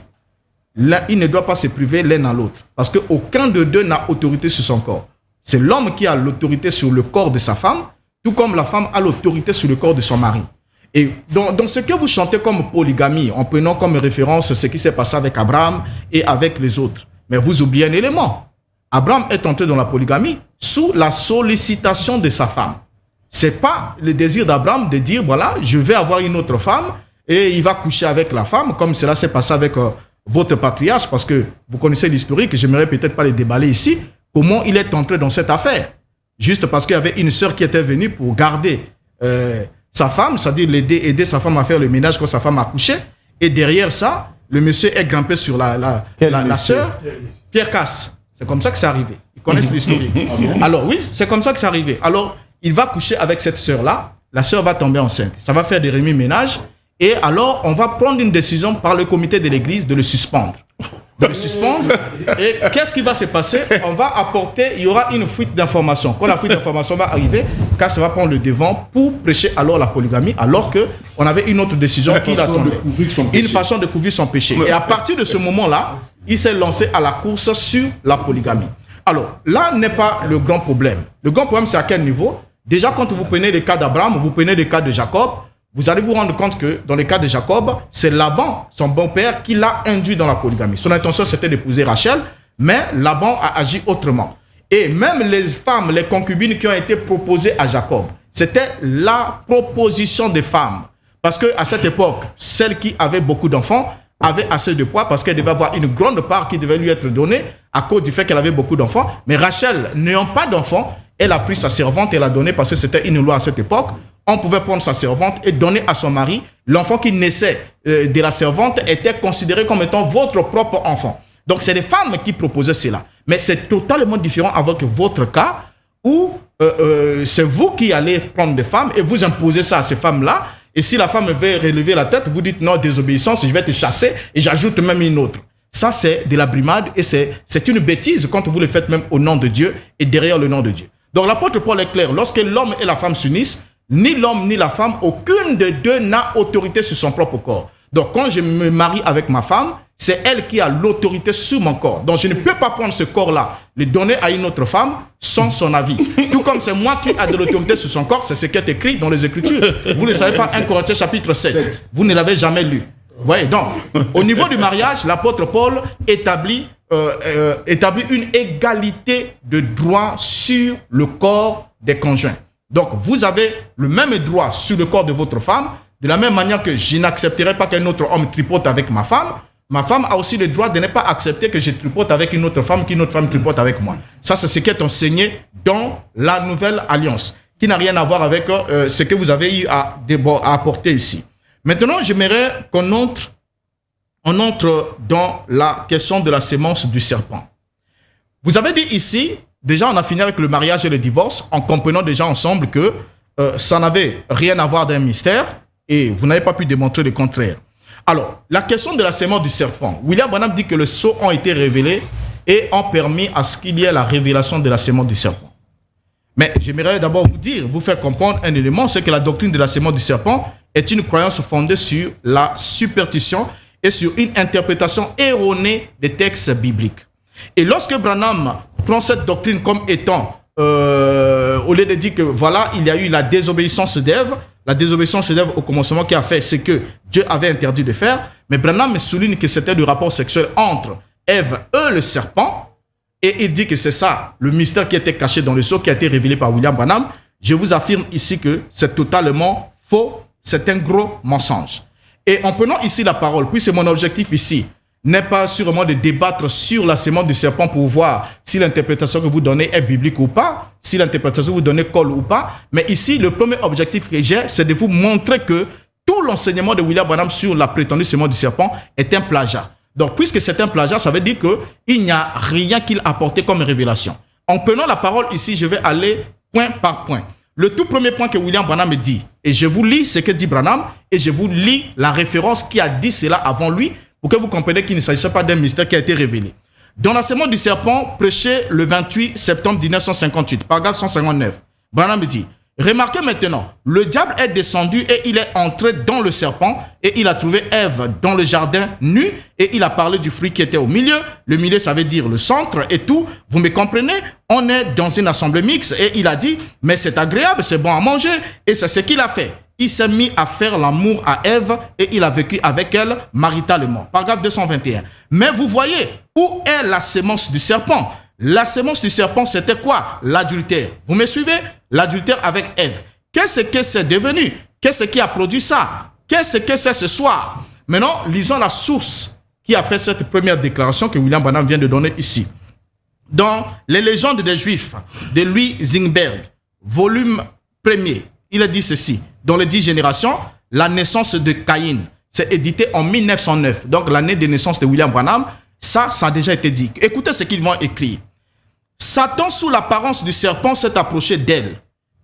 il ne doit pas se priver l'un à l'autre. Parce qu'aucun de deux n'a autorité sur son corps. C'est l'homme qui a l'autorité sur le corps de sa femme, tout comme la femme a l'autorité sur le corps de son mari. Et dans ce que vous chantez comme polygamie, en prenant comme référence ce qui s'est passé avec Abraham et avec les autres, mais vous oubliez un élément. Abraham est entré dans la polygamie sous la sollicitation de sa femme. Ce n'est pas le désir d'Abraham de dire, voilà, je vais avoir une autre femme et il va coucher avec la femme, comme cela s'est passé avec votre patriarche, parce que vous connaissez l'historique, je n'aimerais peut-être pas le déballer ici, comment il est entré dans cette affaire. Juste parce qu'il y avait une sœur qui était venue pour garder sa femme, c'est-à-dire aider sa femme à faire le ménage quand sa femme a couché. Et derrière ça, le monsieur est grimpé sur la sœur, Pierre Casse. C'est comme ça que c'est arrivé. Ils connaissent l'historique. Alors oui, c'est comme ça que c'est arrivé. Alors, il va coucher avec cette sœur-là. La sœur va tomber enceinte. Ça va faire des remue-ménages. Et alors, on va prendre une décision par le comité de l'église de le suspendre. De le suspendre. Et qu'est-ce qui va se passer? On va apporter, il y aura une fuite d'informations. Quand la fuite d'informations va arriver, Casse va prendre le devant pour prêcher alors la polygamie, alors qu'on avait une autre décision qui l'attendait. Une façon de couvrir son péché. Et à partir de ce moment-là, il s'est lancé à la course sur la polygamie. Alors, là n'est pas le grand problème. Le grand problème, c'est à quel niveau? Déjà, quand vous prenez le cas d'Abraham, vous prenez le cas de Jacob, vous allez vous rendre compte que dans le cas de Jacob, c'est Laban, son bon-père, qui l'a induit dans la polygamie. Son intention, c'était d'épouser Rachel, mais Laban a agi autrement. Et même les femmes, les concubines qui ont été proposées à Jacob, c'était la proposition des femmes. Parce qu'à cette époque, celle qui avait beaucoup d'enfants avait assez de poids parce qu'elle devait avoir une grande part qui devait lui être donnée à cause du fait qu'elle avait beaucoup d'enfants. Mais Rachel, n'ayant pas d'enfants, elle a pris sa servante et l'a donnée parce que c'était une loi à cette époque. On pouvait prendre sa servante et donner à son mari. L'enfant qui naissait de la servante était considéré comme étant votre propre enfant. Donc, c'est les femmes qui proposaient cela. Mais c'est totalement différent avec votre cas où c'est vous qui allez prendre des femmes et vous imposez ça à ces femmes-là. Et si la femme veut relever la tête, vous dites non, désobéissance, je vais te chasser et j'ajoute même une autre. Ça, c'est de la brimade et c'est une bêtise quand vous le faites même au nom de Dieu et derrière le nom de Dieu. Donc l'apôtre Paul est clair, lorsque l'homme et la femme s'unissent, ni l'homme ni la femme, aucune des deux n'a autorité sur son propre corps. Donc quand je me marie avec ma femme, c'est elle qui a l'autorité sur mon corps. Donc je ne peux pas prendre ce corps-là, le donner à une autre femme sans son avis. Tout comme c'est moi qui ai de l'autorité sur son corps, c'est ce qui est écrit dans les Écritures. Vous ne le savez pas, 1 Corinthiens chapitre 7. Vous ne l'avez jamais lu. Vous voyez, donc, au niveau du mariage, l'apôtre Paul établit une égalité de droit sur le corps des conjoints. Donc, vous avez le même droit sur le corps de votre femme, de la même manière que je n'accepterai pas qu'un autre homme tripote avec ma femme. Ma femme a aussi le droit de ne pas accepter que je tripote avec une autre femme, qu'une autre femme tripote avec moi. Ça, c'est ce qui est enseigné dans la nouvelle alliance, qui n'a rien à voir avec ce que vous avez eu à apporter ici. Maintenant, j'aimerais qu'on entre dans la question de la sémence du serpent. Vous avez dit ici, déjà on a fini avec le mariage et le divorce, en comprenant déjà ensemble que ça n'avait rien à voir d'un mystère et vous n'avez pas pu démontrer le contraire. Alors, la question de la sémence du serpent. William Branham dit que les sceaux ont été révélés et ont permis à ce qu'il y ait la révélation de la sémence du serpent. Mais j'aimerais d'abord vous faire comprendre un élément, c'est que la doctrine de la sémence du serpent est une croyance fondée sur la superstition et sur une interprétation erronée des textes bibliques. Et lorsque Branham prend cette doctrine comme étant, au lieu de dire que voilà, il y a eu la désobéissance d'Ève, la désobéissance d'Ève au commencement qui a fait ce que Dieu avait interdit de faire, mais Branham souligne que c'était le rapport sexuel entre Ève et le serpent, et il dit que c'est ça, le mystère qui était caché dans le sceau, qui a été révélé par William Branham. Je vous affirme ici que c'est totalement faux, c'est un gros mensonge. Et en prenant ici la parole, puis c'est mon objectif ici, n'est pas sûrement de débattre sur la sémence du serpent pour voir si l'interprétation que vous donnez est biblique ou pas, si l'interprétation que vous donnez colle ou pas. Mais ici, le premier objectif que j'ai, c'est de vous montrer que tout l'enseignement de William Branham sur la prétendue sémence du serpent est un plagiat. Donc, puisque c'est un plagiat, ça veut dire qu'il n'y a rien qu'il a apporté comme révélation. En prenant la parole ici, je vais aller point par point. Le tout premier point que William Branham dit, et je vous lis ce que dit Branham, et je vous lis la référence qui a dit cela avant lui, pour que vous compreniez qu'il ne s'agissait pas d'un mystère qui a été révélé. Dans la sémence du serpent, prêché le 28 septembre 1958, paragraphe 159, Branham dit, remarquez maintenant, le diable est descendu et il est entré dans le serpent et il a trouvé Ève dans le jardin nue et il a parlé du fruit qui était au milieu. Le milieu, ça veut dire le centre et tout. Vous me comprenez? On est dans une assemblée mixte et il a dit, mais c'est agréable, c'est bon à manger. Et c'est ce qu'il a fait. Il s'est mis à faire l'amour à Ève et il a vécu avec elle maritalement. Paragraphe 221. Mais vous voyez, où est la sémence du serpent? La sémence du serpent, c'était quoi? L'adultère. Vous me suivez? L'adultère avec Ève. Qu'est-ce que c'est devenu? Qu'est-ce qui a produit ça? Qu'est-ce que c'est ce soir? Maintenant, lisons la source qui a fait cette première déclaration que William Branham vient de donner ici. Dans les légendes des Juifs de Louis Zingberg, volume 1er, il a dit ceci. Dans les 10 générations, la naissance de Caïn, c'est édité en 1909. Donc l'année de naissance de William Branham, ça a déjà été dit. Écoutez ce qu'ils vont écrire. Satan, sous l'apparence du serpent, s'est approché d'elle.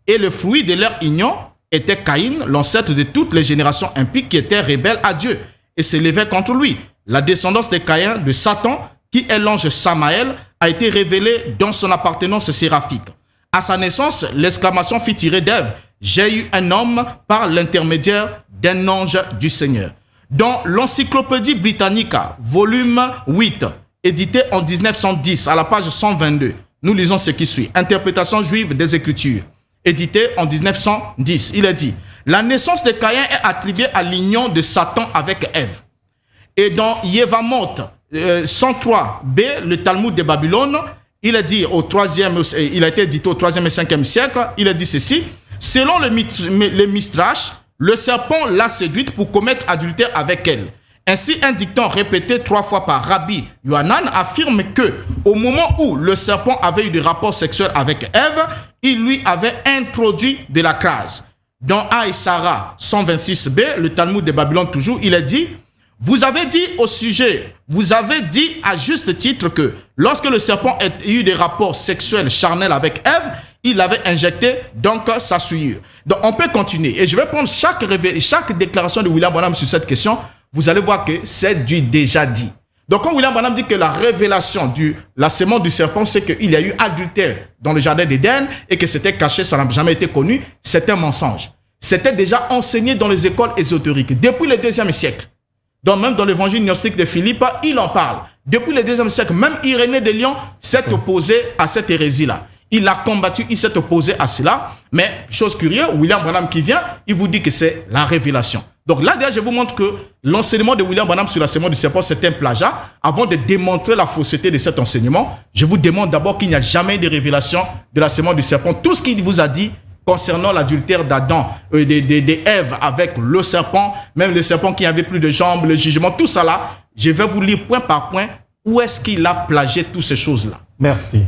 Et le fruit de leur union était Caïn, l'ancêtre de toutes les générations impies qui étaient rebelles à Dieu et s'élevaient contre lui. La descendance de Caïn, de Satan, qui est l'ange Samaël, a été révélée dans son appartenance séraphique. À sa naissance, l'exclamation fut tirée d'Ève. J'ai eu un homme par l'intermédiaire d'un ange du Seigneur. Dans l'Encyclopédie Britannica, volume 8, édité en 1910, à la page 122, nous lisons ce qui suit. Interprétation juive des Écritures, édité en 1910. Il est dit, la naissance de Caïn est attribuée à l'union de Satan avec Ève. Et dans Yevamot 103b, le Talmud de Babylone, il est dit il a été édité au 3e et 5e siècle, il est dit ceci, selon le Midrash, le serpent l'a séduite pour commettre adultère avec elle. Ainsi, un dicton répété 3 fois par Rabbi Yohanan affirme que, au moment où le serpent avait eu des rapports sexuels avec Ève, il lui avait introduit de la crase. Dans Aïe Sarah 126b, le Talmud de Babylone toujours, il est dit, Vous avez dit au sujet, vous avez dit à juste titre que lorsque le serpent a eu des rapports sexuels charnels avec Ève, il avait injecté donc sa souillure. Donc on peut continuer. Et je vais prendre chaque déclaration de William Branham sur cette question. Vous allez voir que c'est du déjà dit. Donc quand William Branham dit que la révélation de la sémence du serpent, c'est qu'il y a eu adultère dans le jardin d'Éden et que c'était caché, ça n'a jamais été connu, c'est un mensonge. C'était déjà enseigné dans les écoles ésotériques depuis le 2e siècle. Donc même dans l'évangile gnostique de Philippe, il en parle. Depuis le 2e siècle, même Irénée de Lyon s'est opposé à cette hérésie-là. Il a combattu, il s'est opposé à cela. Mais, chose curieuse, William Branham qui vient, il vous dit que c'est la révélation. Donc là, déjà, je vous montre que l'enseignement de William Branham sur la sémence du serpent, c'est un plagiat. Avant de démontrer la fausseté de cet enseignement, je vous demande d'abord qu'il n'y a jamais de révélation de la sémence du serpent. Tout ce qu'il vous a dit concernant l'adultère d'Adam, d'Ève avec le serpent, même le serpent qui n'avait plus de jambes, le jugement, tout ça là, je vais vous lire point par point où est-ce qu'il a plagié toutes ces choses-là. Merci.